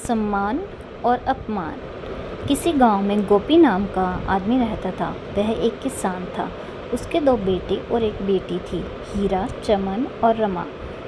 सम्मान और अपमान। किसी गांव में गोपी नाम का आदमी रहता था। वह एक किसान था। उसके 2 बेटे और एक बेटी थी। हीरा, चमन और रमा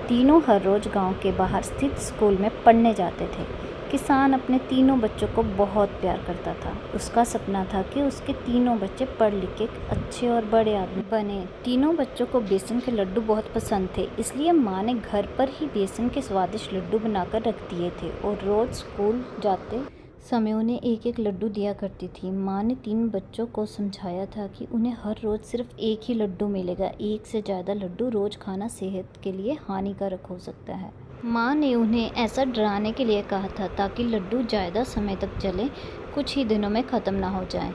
तीनों हर रोज गांव के बाहर स्थित स्कूल में पढ़ने जाते थे। किसान अपने तीनों बच्चों को बहुत प्यार करता था। उसका सपना था कि उसके तीनों बच्चे पढ़ लिख के अच्छे और बड़े आदमी बने। तीनों बच्चों को बेसन के लड्डू बहुत पसंद थे, इसलिए माँ ने घर पर ही बेसन के स्वादिष्ट लड्डू बनाकर रख दिए थे और रोज स्कूल जाते समय उन्हें एक एक लड्डू दिया करती थी। माँ ने 3 बच्चों को समझाया था कि उन्हें हर रोज़ सिर्फ एक ही लड्डू मिलेगा। एक से ज़्यादा लड्डू रोज़ खाना सेहत के लिए हानिकारक हो सकता है। माँ ने उन्हें ऐसा डराने के लिए कहा था ताकि लड्डू ज़्यादा समय तक चले, कुछ ही दिनों में ख़त्म ना हो जाए।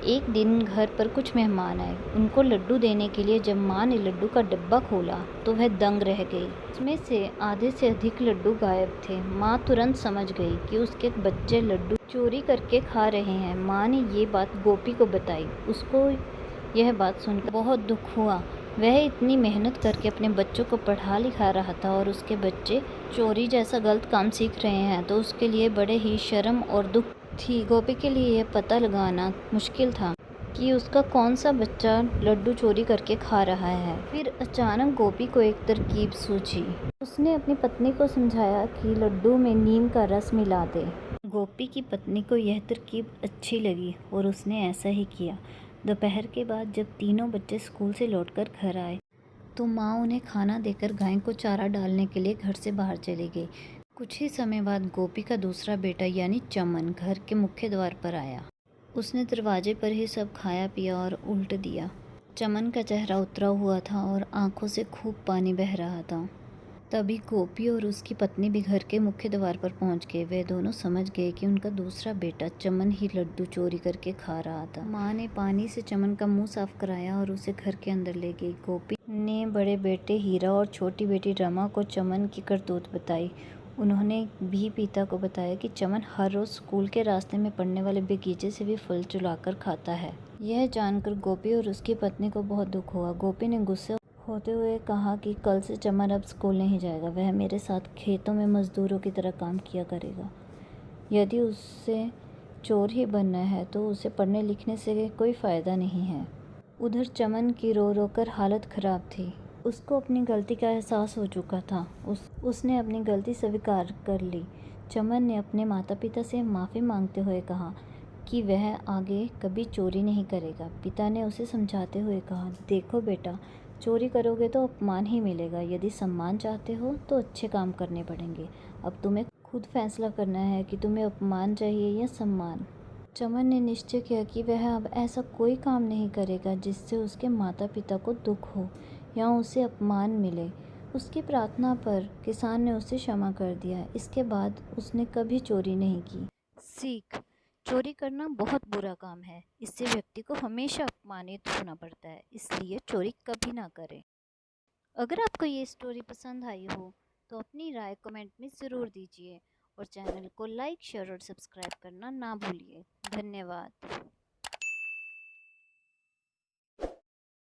एक दिन घर पर कुछ मेहमान आए। उनको लड्डू देने के लिए जब माँ ने लड्डू का डिब्बा खोला तो वह दंग रह गई। उसमें से आधे से अधिक लड्डू गायब थे। माँ तुरंत समझ गई कि उसके बच्चे लड्डू चोरी करके खा रहे हैं। माँ ने ये बात गोपी को बताई। उसको यह बात सुनकर बहुत दुख हुआ। वह इतनी मेहनत करके अपने बच्चों को पढ़ा लिखा रहा था और उसके बच्चे चोरी जैसा गलत काम सीख रहे हैं तो उसके लिए बड़े ही शर्म और दुख थी। गोपी के लिए यह पता लगाना मुश्किल था कि उसका कौन सा बच्चा लड्डू चोरी करके खा रहा है। फिर अचानक गोपी को एक तरकीब सूझी। उसने अपनी पत्नी को समझाया कि लड्डू में नीम का रस मिला दे। गोपी की पत्नी को यह तरकीब अच्छी लगी और उसने ऐसा ही किया। दोपहर के बाद जब तीनों बच्चे स्कूल से लौटकर घर आए तो माँ उन्हें खाना देकर गाय को चारा डालने के लिए घर से बाहर चली गई। कुछ ही समय बाद गोपी का दूसरा बेटा यानी चमन घर के मुख्य द्वार पर आया। उसने दरवाजे पर ही सब खाया पिया और उल्ट दिया। चमन का चेहरा उतरा हुआ था और आंखों से खूब पानी बह रहा था। तभी गोपी और उसकी पत्नी भी घर के मुख्य द्वार पर पहुंच गए। वे दोनों समझ गए कि उनका दूसरा बेटा चमन ही लड्डू चोरी करके खा रहा था। माँ ने पानी से चमन का मुंह साफ कराया और उसे घर के अंदर ले गई। गोपी ने बड़े बेटे हीरा और छोटी बेटी रमा को चमन की करतूत बताई। उन्होंने भी पिता को बताया कि चमन हर रोज स्कूल के रास्ते में पड़ने वाले बगीचे से भी फल चुराकर खाता है। यह जानकर गोपी और उसकी पत्नी को बहुत दुख हुआ। गोपी ने गुस्से होते हुए कहा कि कल से चमन अब स्कूल नहीं जाएगा। वह मेरे साथ खेतों में मजदूरों की तरह काम किया करेगा। यदि उसे चोर ही बनना है तो उसे पढ़ने लिखने से कोई फ़ायदा नहीं है। उधर चमन की रो रो कर हालत ख़राब थी। उसको अपनी गलती का एहसास हो चुका था। उसने अपनी गलती स्वीकार कर ली। चमन ने अपने माता पिता से माफ़ी मांगते हुए कहा कि वह आगे कभी चोरी नहीं करेगा। पिता ने उसे समझाते हुए कहा, देखो बेटा, चोरी करोगे तो अपमान ही मिलेगा। यदि सम्मान चाहते हो तो अच्छे काम करने पड़ेंगे। अब तुम्हें खुद फैसला करना है कि तुम्हें अपमान चाहिए या सम्मान। चमन ने निश्चय किया कि वह अब ऐसा कोई काम नहीं करेगा जिससे उसके माता पिता को दुख हो या उसे अपमान मिले। उसकी प्रार्थना पर किसान ने उसे क्षमा कर दिया। इसके बाद उसने कभी चोरी नहीं की। सीख: चोरी करना बहुत बुरा काम है। इससे व्यक्ति को हमेशा अपमानित होना पड़ता है, इसलिए चोरी कभी ना करें। अगर आपको ये स्टोरी पसंद आई हो तो अपनी राय कमेंट में ज़रूर दीजिए और चैनल को लाइक, शेयर और सब्सक्राइब करना ना भूलिए। धन्यवाद।